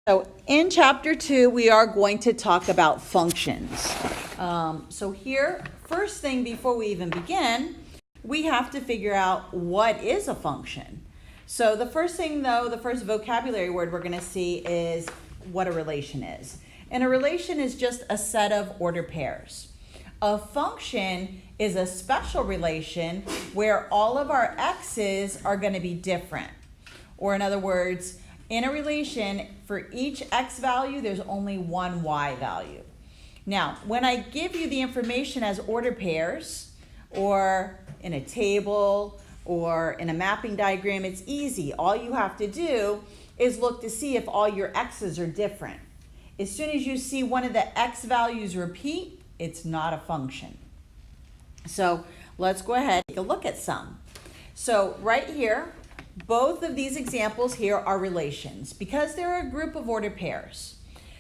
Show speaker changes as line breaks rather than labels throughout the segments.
So in chapter 2, we are going to talk about functions. So here, first thing before we even begin, we have to figure out what is a function. So the first thing though, the first vocabulary word we're going to see is what a relation is. And a relation is just a set of ordered pairs. A function is a special relation where all of our x's are going to be different. Or in other words, in a relation, for each x value, there's only one y value. Now, when I give you the information as ordered pairs, or in a table, or in a mapping diagram, it's easy. All you have to do is look to see if all your x's are different. As soon as you see one of the x values repeat, it's not a function. So let's go ahead and take a look at some. So right here, both of these examples here are relations because they're a group of ordered pairs.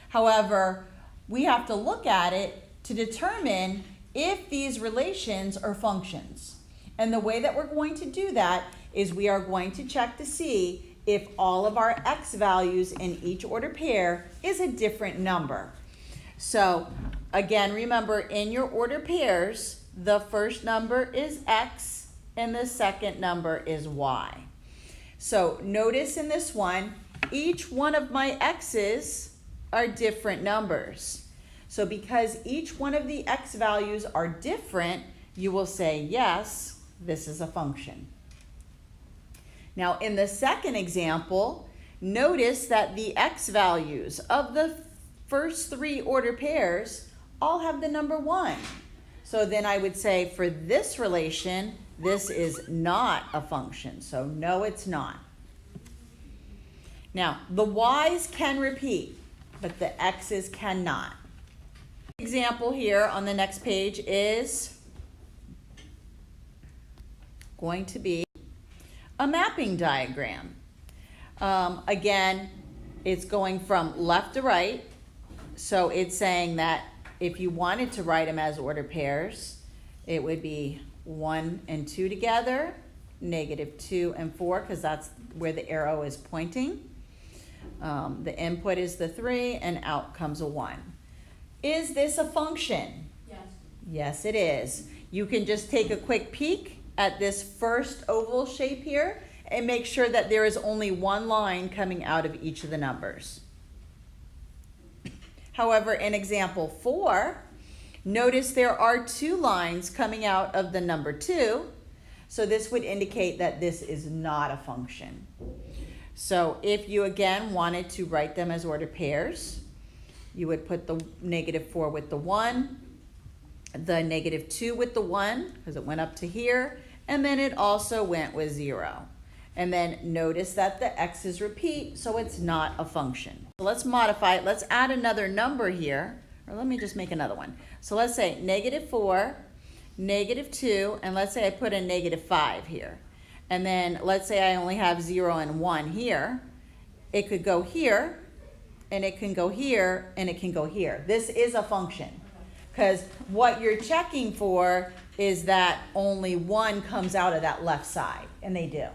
However, we have to look at it to determine if these relations are functions. And the way that we're going to do that is we are going to check to see if all of our x values in each ordered pair is a different number. So again, remember in your ordered pairs, the first number is x and the second number is y. So notice in this one, each one of my x's are different numbers. So because each one of the x values are different, you will say, yes, this is a function. Now in the second example, notice that the x values of the first three ordered pairs all have the number 1. So then I would say for this relation, this is not a function. So no, it's not. Now, the y's can repeat, but the x's cannot. Example here on the next page is going to be a mapping diagram. Again, it's going from left to right. So it's saying that if you wanted to write them as ordered pairs, it would be 1 and 2 together, -2 and 4, because that's where the arrow is pointing. The input is the 3, and out comes a 1. Is this a function?
Yes.
Yes, it is. You can just take a quick peek at this first oval shape here and make sure that there is only one line coming out of each of the numbers. However, in example 4, notice there are 2 lines coming out of the number 2. So this would indicate that this is not a function. So if you again wanted to write them as ordered pairs, you would put the -4 with the 1, the -2 with the 1, because it went up to here, and then it also went with 0. And then notice that the x's repeat, so it's not a function. So let's modify it. Let's add another number here, or let me just make another one. So let's say -4, -2, and let's say I put a -5 here. And then let's say I only have 0 and 1 here. It could go here, and it can go here, and it can go here. This is a function, because what you're checking for is that only 1 comes out of that left side, and they do.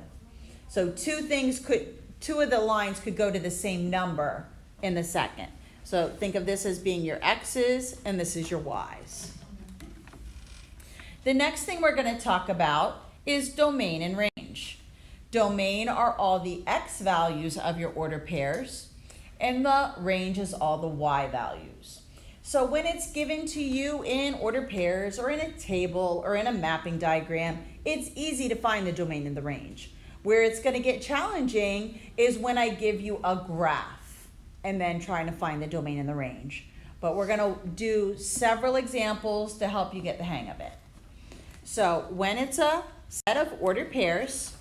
So two of the lines could go to the same number in the second. So think of this as being your x's, and this is your y's. The next thing we're going to talk about is domain and range. Domain are all the x values of your ordered pairs, and the range is all the y values. So when it's given to you in ordered pairs or in a table or in a mapping diagram, it's easy to find the domain and the range. Where it's going to get challenging is when I give you a graph and then trying to find the domain and the range. But we're going to do several examples to help you get the hang of it. So when it's a set of ordered pairs,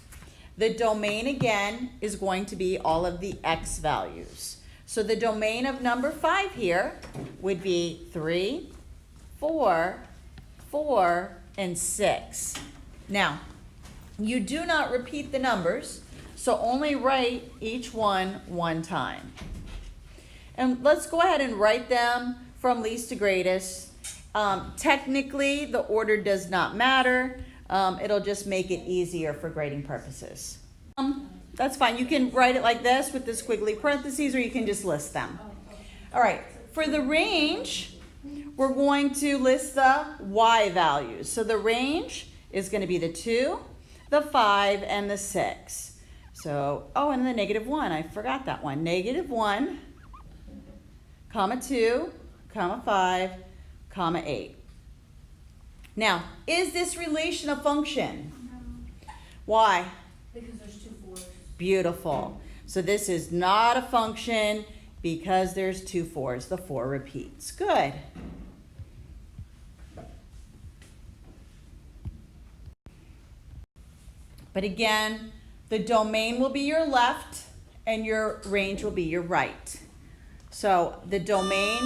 the domain again is going to be all of the x values. So the domain of number 5 here would be 3, 4, 4, and 6. Now, you do not repeat the numbers, so only write each one time. And let's go ahead and write them from least to greatest. Technically, the order does not matter. It'll just make it easier for grading purposes. That's fine. You can write it like this with the squiggly parentheses, or you can just list them. All right, for the range, we're going to list the y values. So the range is going to be the 2, the 5, and the 6. So, oh, and the -1. I forgot that one. -1, comma 2, comma 5, comma 8. Now, is this relation a function? Why?
Because there's 2 4s.
Beautiful. So this is not a function because there's 2 4s. The 4 repeats. Good. But again, the domain will be your left and your range will be your right. So the domain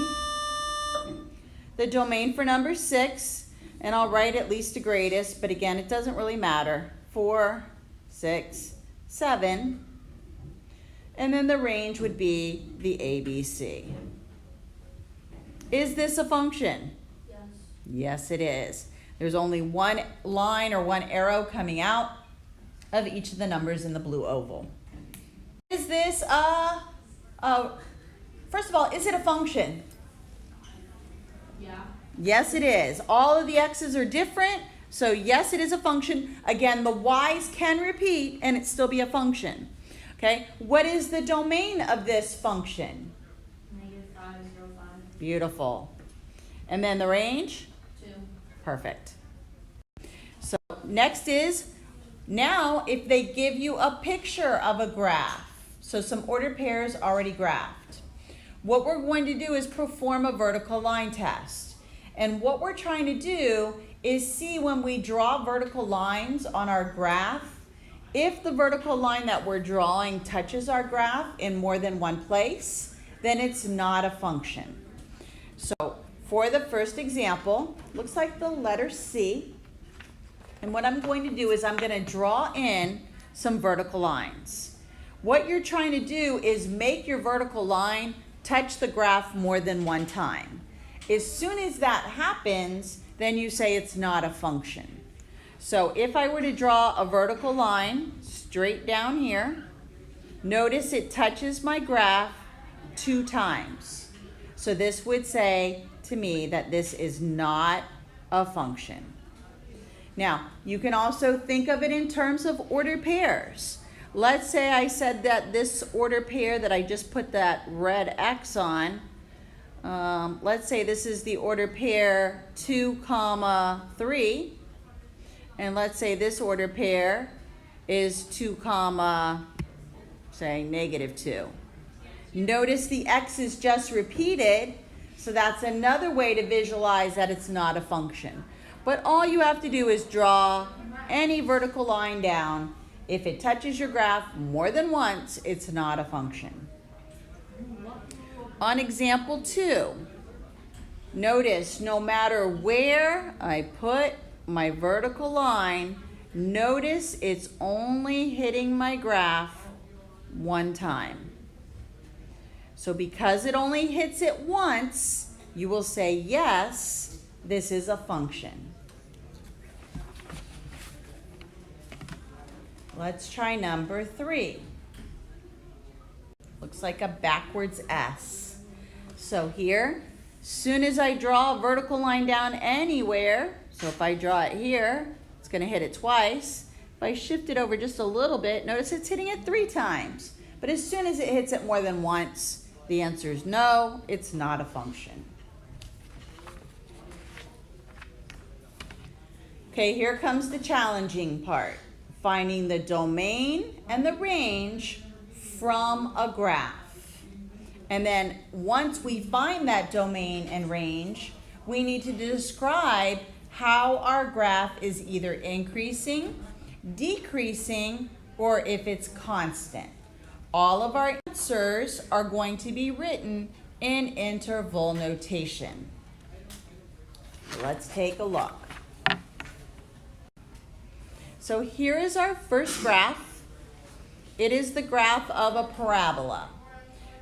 for number 6, and I'll write at least to greatest, but again, it doesn't really matter. 4, 6, 7, and then the range would be the ABC. Is this a function?
Yes.
Yes, it is. There's only one line or one arrow coming out of each of the numbers in the blue oval. Is this first of all, is it a function?
Yeah.
Yes, it is. All of the x's are different, so yes, it is a function. Again, the y's can repeat and it still be a function. Okay, what is the domain of this function?
-5, 0, 5.
Beautiful. And then the range?
2.
Perfect. So next is, now if they give you a picture of a graph, so some ordered pairs already graphed, what we're going to do is perform a vertical line test. And what we're trying to do is see when we draw vertical lines on our graph, if the vertical line that we're drawing touches our graph in more than one place, then it's not a function. So for the first example, looks like the letter C. And what I'm going to do is I'm going to draw in some vertical lines. What you're trying to do is make your vertical line touch the graph more than one time. As soon as that happens, then you say it's not a function. So if I were to draw a vertical line straight down here, notice it touches my graph 2 times. So this would say to me that this is not a function. Now, you can also think of it in terms of ordered pairs. Let's say I said that this ordered pair that I just put that red X on, let's say this is the ordered pair 2, 3, and let's say this ordered pair is 2, say -2. Notice the X is just repeated, so that's another way to visualize that it's not a function. But all you have to do is draw any vertical line down. If it touches your graph more than once, it's not a function. On example 2, notice no matter where I put my vertical line, notice it's only hitting my graph 1 time. So because it only hits it once, you will say, yes, this is a function. Let's try number 3. Looks like a backwards S. So here, soon as I draw a vertical line down anywhere, so if I draw it here, it's going to hit it twice. If I shift it over just a little bit, notice it's hitting it 3 times. But as soon as it hits it more than once, the answer is no, it's not a function. Okay, here comes the challenging part. Finding the domain and the range from a graph. And then once we find that domain and range, we need to describe how our graph is either increasing, decreasing, or if it's constant. All of our answers are going to be written in interval notation. Let's take a look. So here is our first graph. It is the graph of a parabola.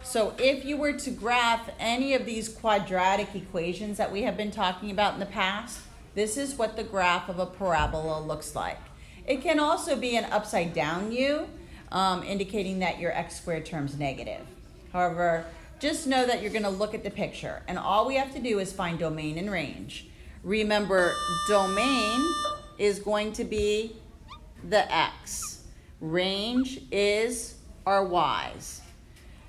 So if you were to graph any of these quadratic equations that we have been talking about in the past, this is what the graph of a parabola looks like. It can also be an upside down U, indicating that your x squared term's negative. However, just know that you're going to look at the picture, and all we have to do is find domain and range. Remember, domain is going to be the x. Range is our y's.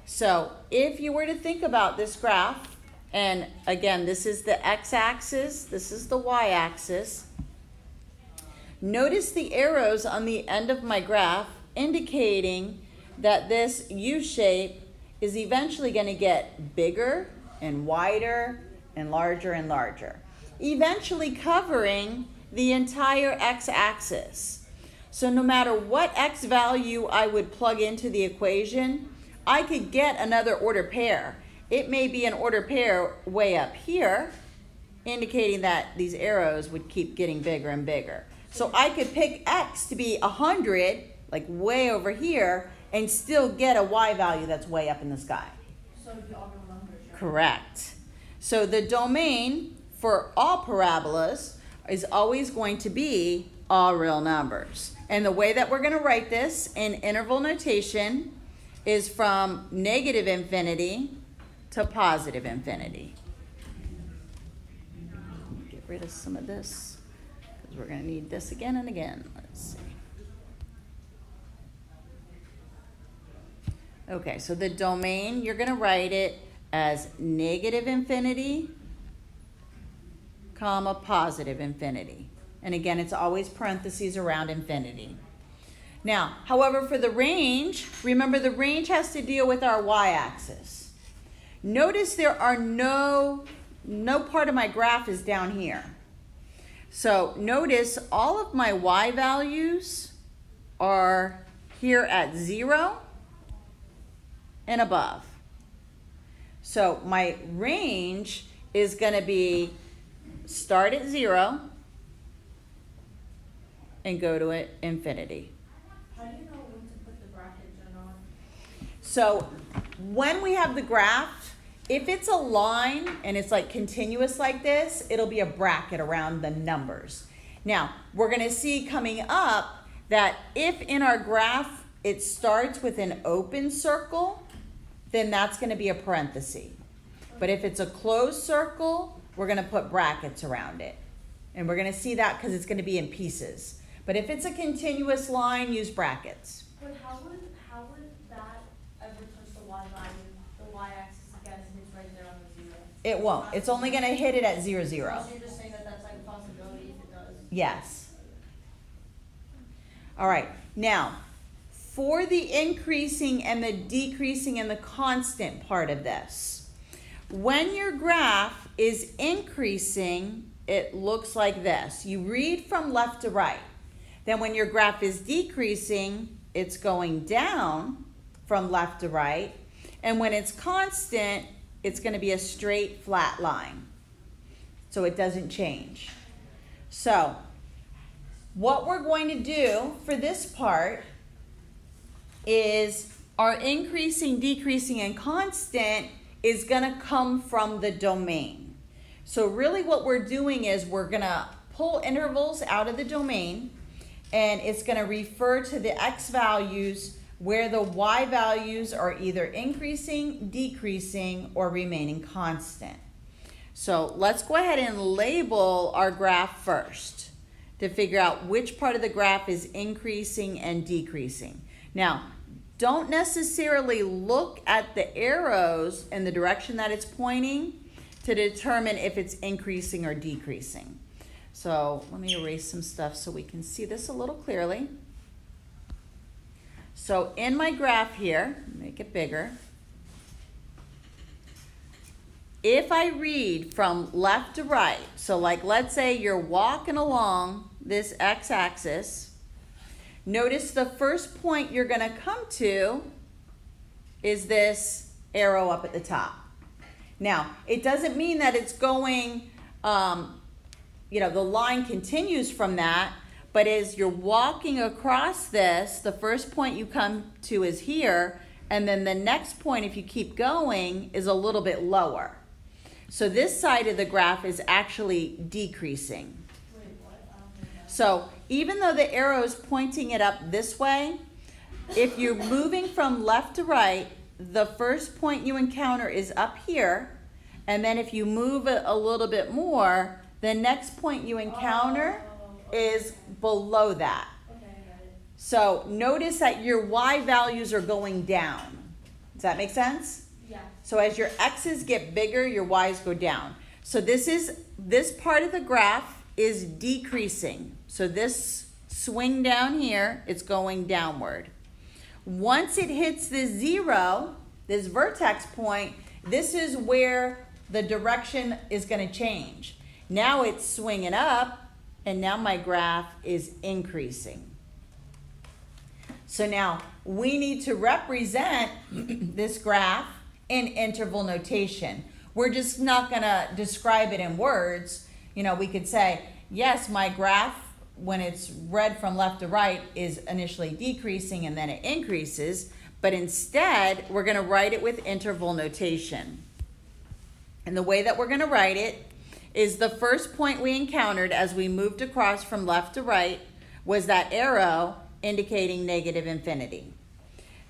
So if you were to think about this graph, and again, this is the x-axis, this is the y-axis. Notice the arrows on the end of my graph indicating that this U-shape is eventually going to get bigger and wider and larger, eventually covering the entire x-axis. So no matter what x value I would plug into the equation, I could get another order pair. It may be an order pair way up here, indicating that these arrows would keep getting bigger and bigger. So I could pick x to be 100, like way over here, and still get a y value that's way up in the sky.
So it'd be all real numbers, right?
Correct. So the domain for all parabolas is always going to be all real numbers. And the way that we're going to write this in interval notation is from negative infinity to positive infinity. Get rid of some of this because we're going to need this again and again. Let's see. Okay, so the domain, you're going to write it as negative infinity, comma, positive infinity. And again, it's always parentheses around infinity. Now, however, for the range, remember the range has to deal with our y-axis. Notice there are no part of my graph is down here. So notice all of my y values are here at 0 and above. So my range is going to be start at 0 and go to infinity.
How do you know when to put the brackets or not?
So when we have the graph, if it's a line and it's like continuous like this, it'll be a bracket around the numbers. Now, we're going to see coming up that if in our graph it starts with an open circle, then that's going to be a parenthesis. But if it's a closed circle, we're going to put brackets around it. And we're going to see that because it's going to be in pieces. But if it's a continuous line, use brackets.
But how would that ever touch the y value, the y-axis again, since it's right there on the 0?
It won't. It's only going to hit it at 0, 0.
So you're just saying that that's like a possibility if it does?
Yes. All right. Now, for the increasing and the decreasing and the constant part of this, when your graph is increasing, it looks like this. You read from left to right. Then when your graph is decreasing, it's going down from left to right. And when it's constant, it's going to be a straight flat line. So it doesn't change. So what we're going to do for this part is our increasing, decreasing, and constant is going to come from the domain. So really what we're doing is we're going to pull intervals out of the domain, and it's going to refer to the x values where the y values are either increasing, decreasing, or remaining constant. So let's go ahead and label our graph first to figure out which part of the graph is increasing and decreasing. Now, don't necessarily look at the arrows in the direction that it's pointing to determine if it's increasing or decreasing. So let me erase some stuff so we can see this a little clearly. So in my graph here, make it bigger. If I read from left to right, so like let's say you're walking along this x-axis, notice the first point you're going to come to is this arrow up at the top. Now, it doesn't mean that it's going, the line continues from that, but as you're walking across this, the first point you come to is here, and then the next point, if you keep going, is a little bit lower. So this side of the graph is actually decreasing.
Wait, what? I don't think that.
So even though the arrow is pointing it up this way, if you're moving from left to right, the first point you encounter is up here, and then if you move it a little bit more, the next point you encounter is below that.
Okay, I got it.
So notice that your y values are going down. Does that make sense?
Yeah.
So as your x's get bigger, your y's go down. So this part of the graph is decreasing. So this swing down here, it's going downward. Once it hits this 0, this vertex point, this is where the direction is going to change. Now it's swinging up, and now my graph is increasing. So now we need to represent this graph in interval notation. We're just not going to describe it in words. You know, we could say, yes, my graph, when it's read from left to right, is initially decreasing and then it increases. But instead, we're going to write it with interval notation. And the way that we're going to write it is the first point we encountered as we moved across from left to right was that arrow indicating negative infinity.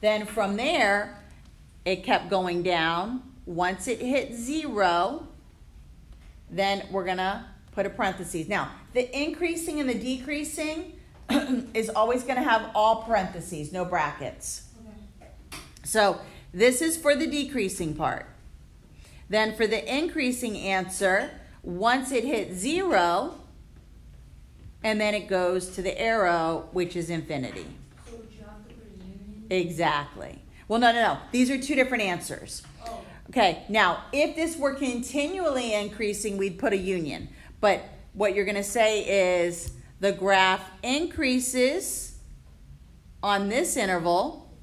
Then from there, it kept going down. Once it hit 0, then we're going to put a parentheses. Now, the increasing and the decreasing is always going to have all parentheses, no brackets.
Okay.
So this is for the decreasing part. Then for the increasing answer, once it hits 0, and then it goes to the arrow, which is infinity.
So would you have to put a union?
Exactly. Well, no. These are two different answers.
Oh.
Okay, now, if this were continually increasing, we'd put a union. But what you're going to say is the graph increases on this interval.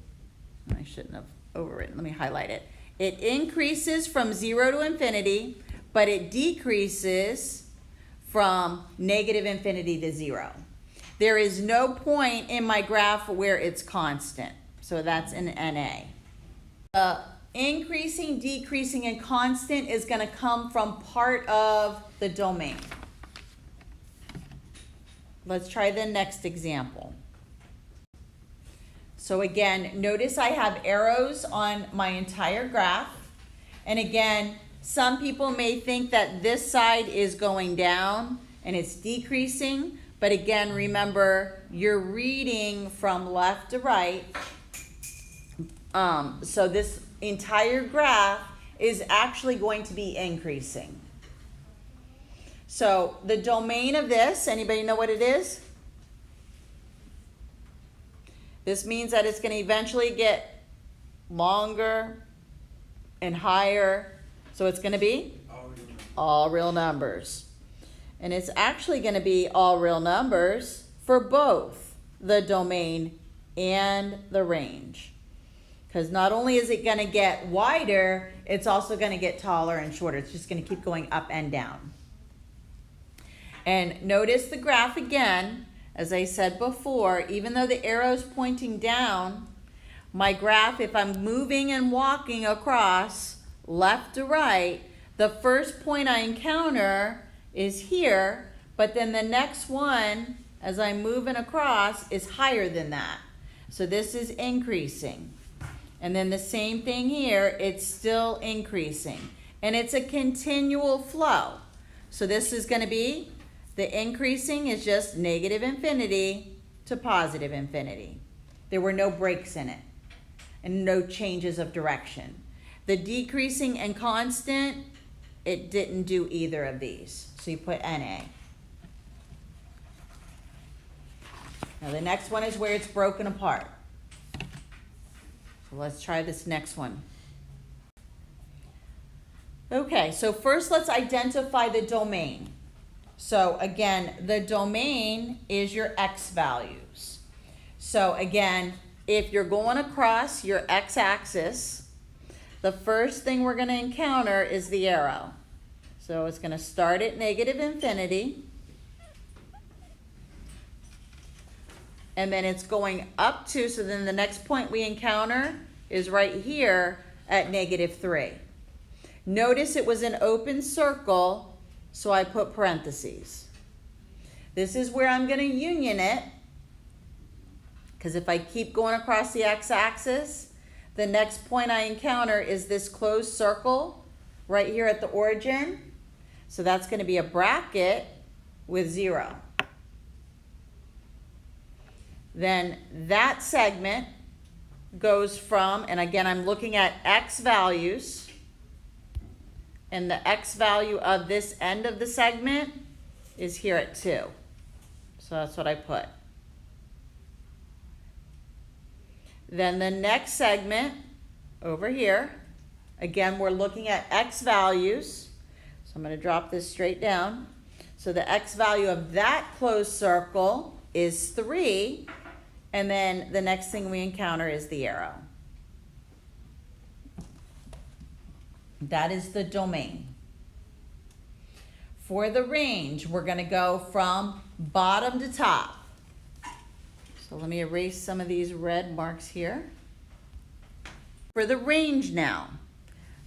I shouldn't have overwritten. Let me highlight it. It increases from 0 to infinity, but it decreases from negative infinity to 0. There is no point in my graph where it's constant. So that's an NA. Increasing, decreasing, and constant is going to come from part of the domain. Let's try the next example. So again, notice I have arrows on my entire graph. And again, some people may think that this side is going down and it's decreasing. But again, remember, you're reading from left to right. So this entire graph is actually going to be increasing. So the domain of this, anybody know what it is? This means that it's going to eventually get longer and higher. So it's going to be all real numbers. And it's actually going to be all real numbers for both the domain and the range. Because not only is it going to get wider, it's also going to get taller and shorter. It's just going to keep going up and down. And notice the graph again. As I said before, even though the arrow's pointing down, my graph, if I'm moving and walking across left to right, the first point I encounter is here, but then the next one, as I'm moving across, is higher than that. So this is increasing. And then the same thing here, it's still increasing. And it's a continual flow. So this is going to be, the increasing is just negative infinity to positive infinity. There were no breaks in it and no changes of direction. The decreasing and constant, it didn't do either of these. So you put NA. Now the next one is where it's broken apart. So let's try this next one. Okay, so first let's identify the domain. So again, the domain is your x values. So again, if you're going across your x-axis, the first thing we're going to encounter is the arrow. So it's going to start at negative infinity. And then it's going up to, so then the next point we encounter is right here at negative 3. Notice it was an open circle, so I put parentheses. This is where I'm going to union it, Because if I keep going across the x-axis, the next point I encounter is this closed circle right here at the origin. So that's going to be a bracket with 0. Then that segment goes from, and again I'm looking at x values, and the x value of this end of the segment is here at 2. So that's what I put. Then the next segment over here, again we're looking at x values. So I'm going to drop this straight down. So the x value of that closed circle is 3. And then the next thing we encounter is the arrow. That is the domain. For the range, we're going to go from bottom to top. So let me erase some of these red marks here. For the range now.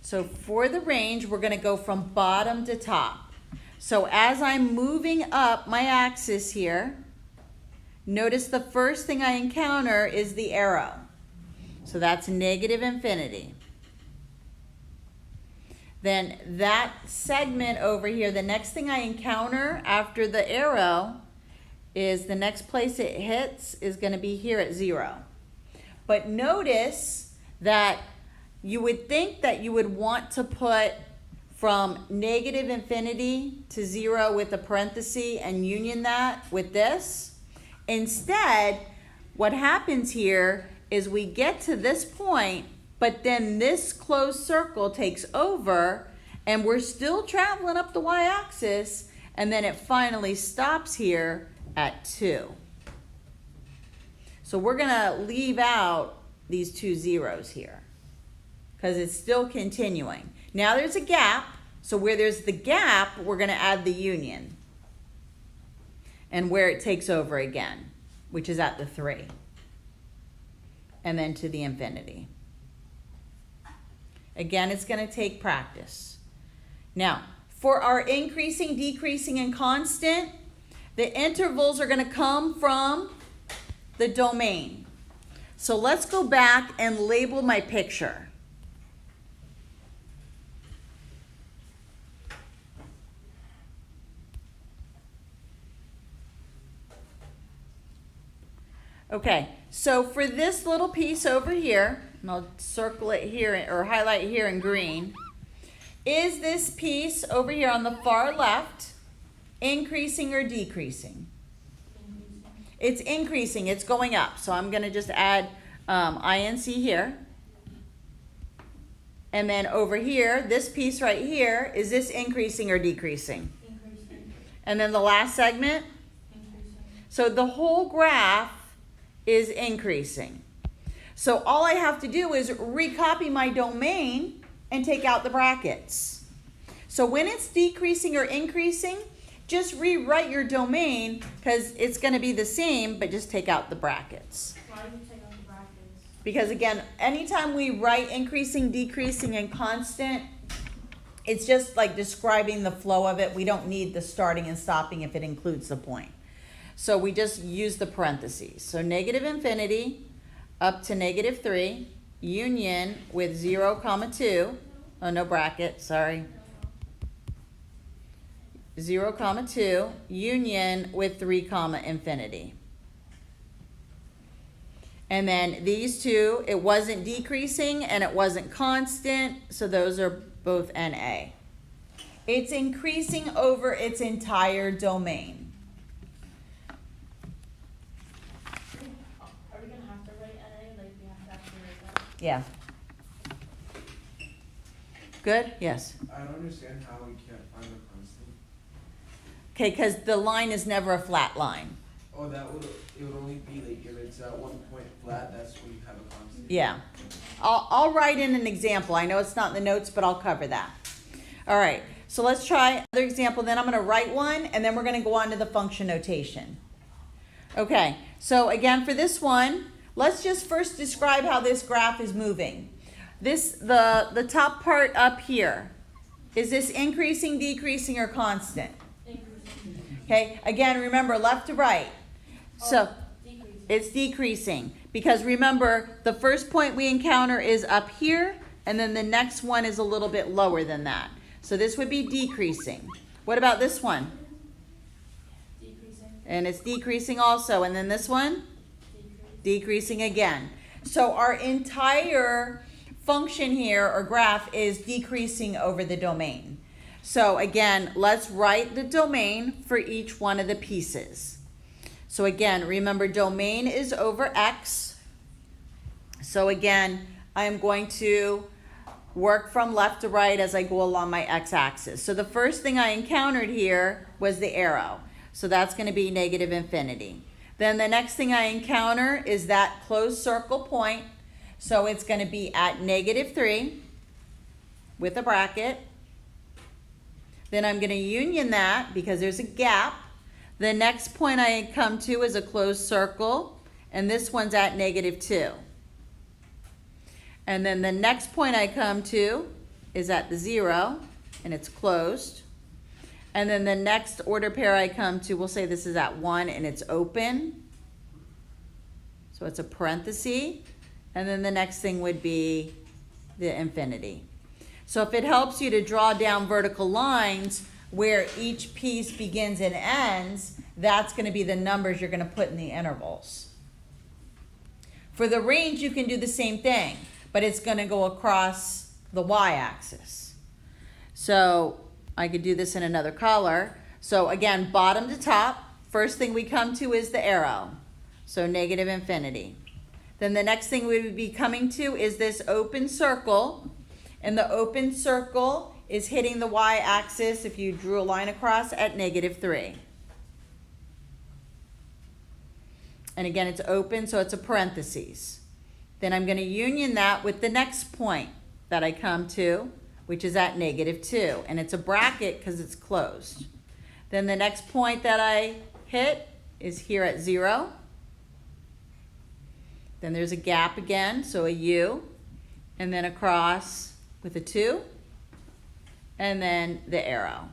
So for the range, we're going to go from bottom to top. So as I'm moving up my axis here, notice the first thing I encounter is the arrow. So that's negative infinity. Then that segment over here, the next thing I encounter after the arrow is the next place it hits is going to be here at 0. But notice that you would think that you would want to put from negative infinity to 0 with a parenthesis and union that with this. Instead, what happens here is we get to this point, but then this closed circle takes over, and we're still traveling up the y-axis, and then it finally stops here at 2. So we're going to leave out these 2 zeros here because it's still continuing. Now there's a gap, so where there's the gap, we're going to add the union. And where it takes over again, which is at the 3. And then to the infinity. Again, it's going to take practice. Now, for our increasing, decreasing, and constant, the intervals are going to come from the domain. So let's go back and label my picture. Okay, so for this little piece over here, and I'll circle it here or highlight here in green, is this piece over here on the far left increasing or decreasing? It's increasing, it's going up. So I'm going to just add INC here. And then over here, this piece right here, is this increasing or decreasing?
Increasing.
And then the last segment?
Increasing.
So the whole graph is increasing. So all I have to do is recopy my domain and take out the brackets. So when it's decreasing or increasing, just rewrite your domain because it's going to be the same, but just take out the brackets.
Why do you take out the brackets?
Because again, anytime we write increasing, decreasing, and constant, it's just like describing the flow of it. We don't need the starting and stopping if it includes the point. So we just use the parentheses. So negative infinity up to negative 3, union with 0, 2. Oh, no bracket, sorry. 0, 2, union with 3, infinity. And then these two, it wasn't decreasing and it wasn't constant, so those are both NA. It's increasing over its entire domain.
Are we going to have to write NA? Like, we have to actually write that?
Yeah. Good? Yes.
I don't understand how we can't find the constant.
Okay, because the line is never a flat line.
Oh, it would only be like if it's at one point flat, that's when you have a constant.
Yeah. I'll write in an example. I know it's not in the notes, but I'll cover that. All right, so let's try another example. Then I'm going to write one, and then we're going to go on to the function notation. Okay, so again, for this one, let's just first describe how this graph is moving. The top part up here, is this increasing, decreasing, or constant?
Increasing.
Okay, again, remember left to right. So,
Decreasing.
It's decreasing because remember, the first point we encounter is up here, and then the next one is a little bit lower than that. So this would be decreasing. What about this one?
Decreasing.
And it's decreasing also. And then this one? Decreasing again. So our entire function here, or graph, is decreasing over the domain. So again, let's write the domain for each one of the pieces. So again, remember domain is over x. So again, I am going to work from left to right as I go along my x-axis. So the first thing I encountered here was the arrow. So that's going to be negative infinity. Then the next thing I encounter is that closed circle point. So it's going to be at -3 with a bracket. Then I'm going to union that because there's a gap. The next point I come to is a closed circle, and this one's at -2. And then the next point I come to is at the 0, and it's closed. And then the next order pair I come to, we'll say this is at 1, and it's open. So it's a parenthesis. And then the next thing would be the infinity. So if it helps you to draw down vertical lines where each piece begins and ends, that's going to be the numbers you're going to put in the intervals. For the range, you can do the same thing, but it's going to go across the y-axis. So I could do this in another color. So again, bottom to top, first thing we come to is the arrow. So negative infinity. Then the next thing we would be coming to is this open circle. And the open circle is hitting the y-axis, if you drew a line across, at -3. And again, it's open, so it's a parenthesis. Then I'm going to union that with the next point that I come to, which is at -2. And it's a bracket because it's closed. Then the next point that I hit is here at 0. Then there's a gap again, so a U. And then across with a 2. And then the arrow.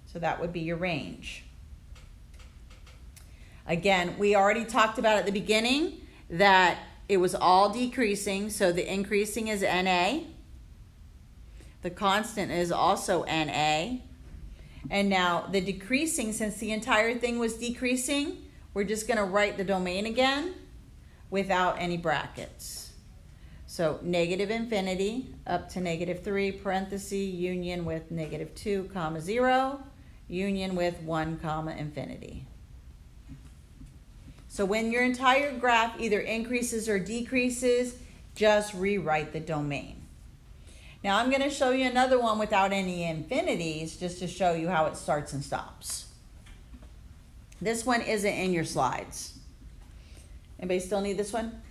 So that would be your range. Again, we already talked about at the beginning that it was all decreasing, so the increasing is NA. The constant is also NA. And now the decreasing, since the entire thing was decreasing, we're just going to write the domain again without any brackets. So negative infinity up to -3, parenthesis, union with -2, comma 0, union with 1, comma infinity. So when your entire graph either increases or decreases, just rewrite the domain. Now I'm going to show you another one without any infinities, just to show you how it starts and stops. This one isn't in your slides. Anybody still need this one?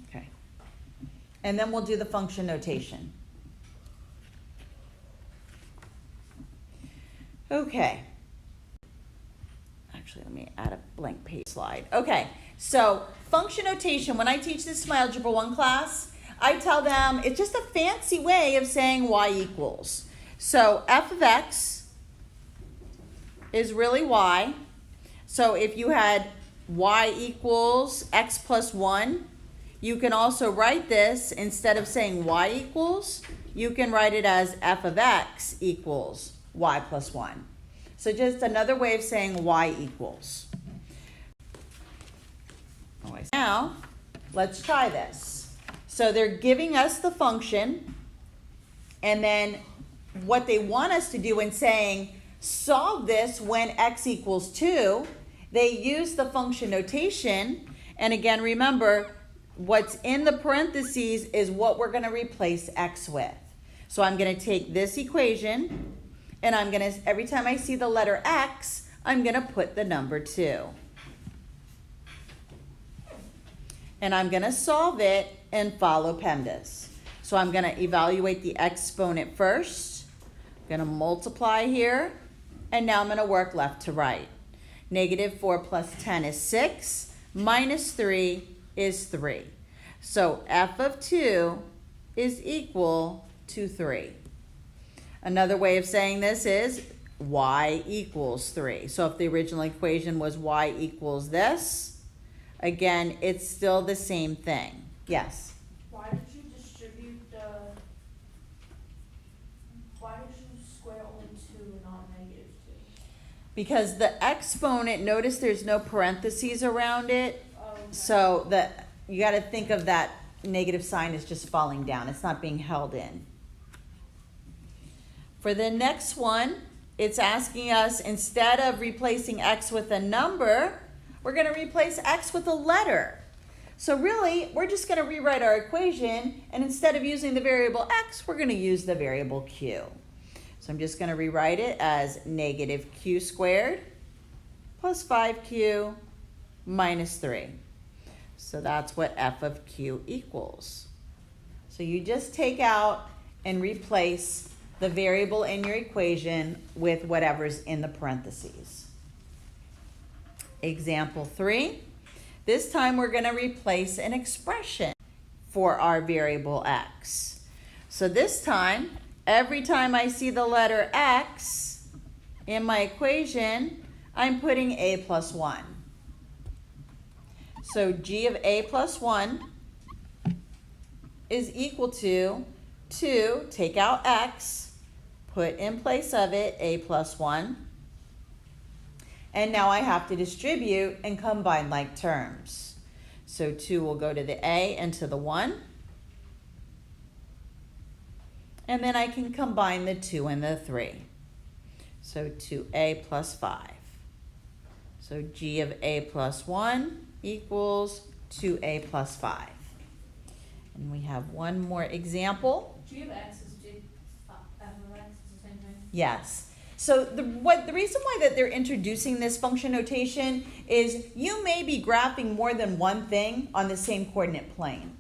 Okay. And then we'll do the function notation. Okay. Actually, let me add a blank page slide. Okay, so function notation, when I teach this to my Algebra 1 class, I tell them it's just a fancy way of saying y equals. So f of x is really y. So if you had y equals x plus 1, you can also write this, instead of saying y equals, you can write it as f of x equals y plus 1. So just another way of saying y equals. Now, let's try this. So they're giving us the function, and then what they want us to do in saying solve this when x equals 2, they use the function notation. And again, remember, what's in the parentheses is what we're going to replace x with. So I'm going to take this equation, and I'm going to, every time I see the letter x, I'm going to put the number 2. And I'm going to solve it and follow PEMDAS. So I'm going to evaluate the exponent first. I'm going to multiply here, and now I'm going to work left to right. -4 plus 10 is 6, minus 3 is 3. So f of 2 is equal to 3. Another way of saying this is y equals 3. So if the original equation was y equals this, again, it's still the same thing. Yes?
Why did you distribute the, why did you square only 2 and not -2?
Because the exponent, notice there's no parentheses around it.
Oh, okay.
So you got to think of that negative sign as just falling down. It's not being held in. For the next one, it's asking us, instead of replacing x with a number, we're going to replace x with a letter. So really, we're just going to rewrite our equation, and instead of using the variable x, we're going to use the variable q. So I'm just going to rewrite it as negative q squared plus 5q minus 3. So that's what f of q equals. So you just take out and replace the variable in your equation with whatever's in the parentheses. Example 3. This time we're going to replace an expression for our variable x. So this time, every time I see the letter x in my equation, I'm putting a plus 1. So g of a plus 1 is equal to 2, take out x, put in place of it a plus 1. And now I have to distribute and combine like terms. So 2 will go to the a and to the 1. And then I can combine the 2 and the 3. So 2a plus 5. So g of a plus 1 equals 2a plus 5. And we have one more example.
G of x is G, f of x is the same thing?
Yes. So the reason why that they're introducing this function notation is you may be graphing more than one thing on the same coordinate plane.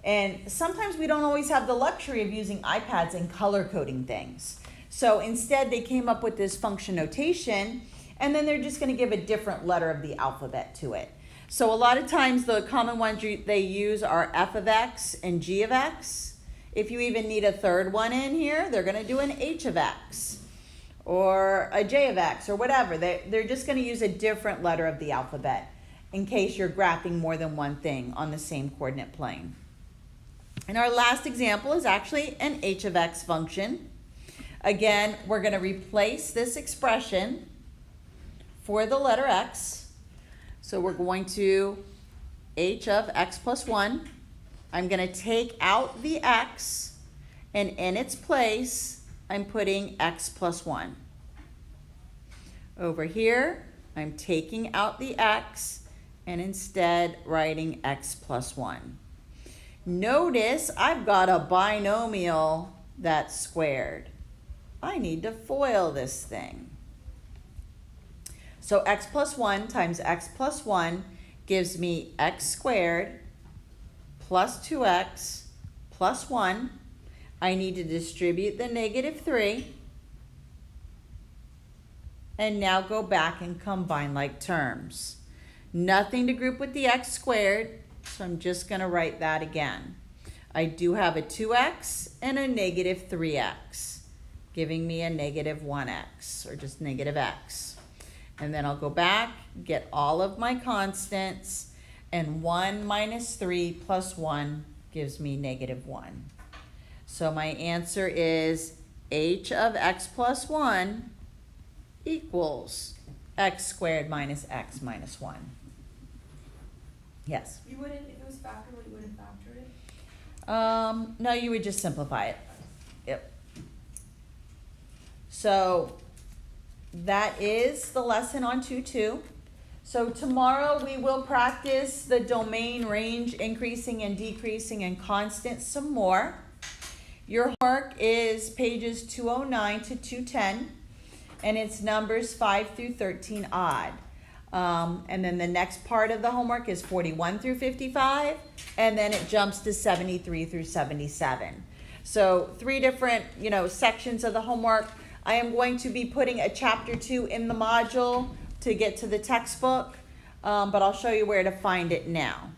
And sometimes we don't always have the luxury of using iPads and color coding things. So instead they came up with this function notation, and then they're just going to give a different letter of the alphabet to it. So a lot of times the common ones they use are f of x and g of x. If you even need a third one in here, they're going to do an h of x or a j of x or whatever. They're just going to use a different letter of the alphabet in case you're graphing more than one thing on the same coordinate plane. And our last example is actually an h of x function. Again, we're going to replace this expression for the letter x. So we're going to h of x plus 1. I'm going to take out the x, and in its place, I'm putting x plus 1. Over here, I'm taking out the x, and instead writing x plus 1. Notice I've got a binomial that's squared. I need to FOIL this thing. So x plus 1 times x plus 1 gives me x squared plus 2x plus 1. I need to distribute the negative 3. And now go back and combine like terms. Nothing to group with the x squared, so I'm just going to write that again. I do have a 2x and a negative 3x, giving me a negative 1x, or just negative x. And then I'll go back, get all of my constants, and 1 minus 3 plus 1 gives me negative 1. So my answer is h of x plus 1 equals x squared minus x minus 1. Yes?
You wouldn't, if it was factorable, you wouldn't factor it?
No, you would just simplify it. Yep. So that is the lesson on 2-2. So tomorrow we will practice the domain, range, increasing and decreasing, and constant some more. Your homework is pages 209 to 210, and it's numbers 5 through 13 odd. And then the next part of the homework is 41 through 55, and then it jumps to 73 through 77. So 3 different, sections of the homework. I am going to be putting a chapter 2 in the module to get to the textbook, but I'll show you where to find it now.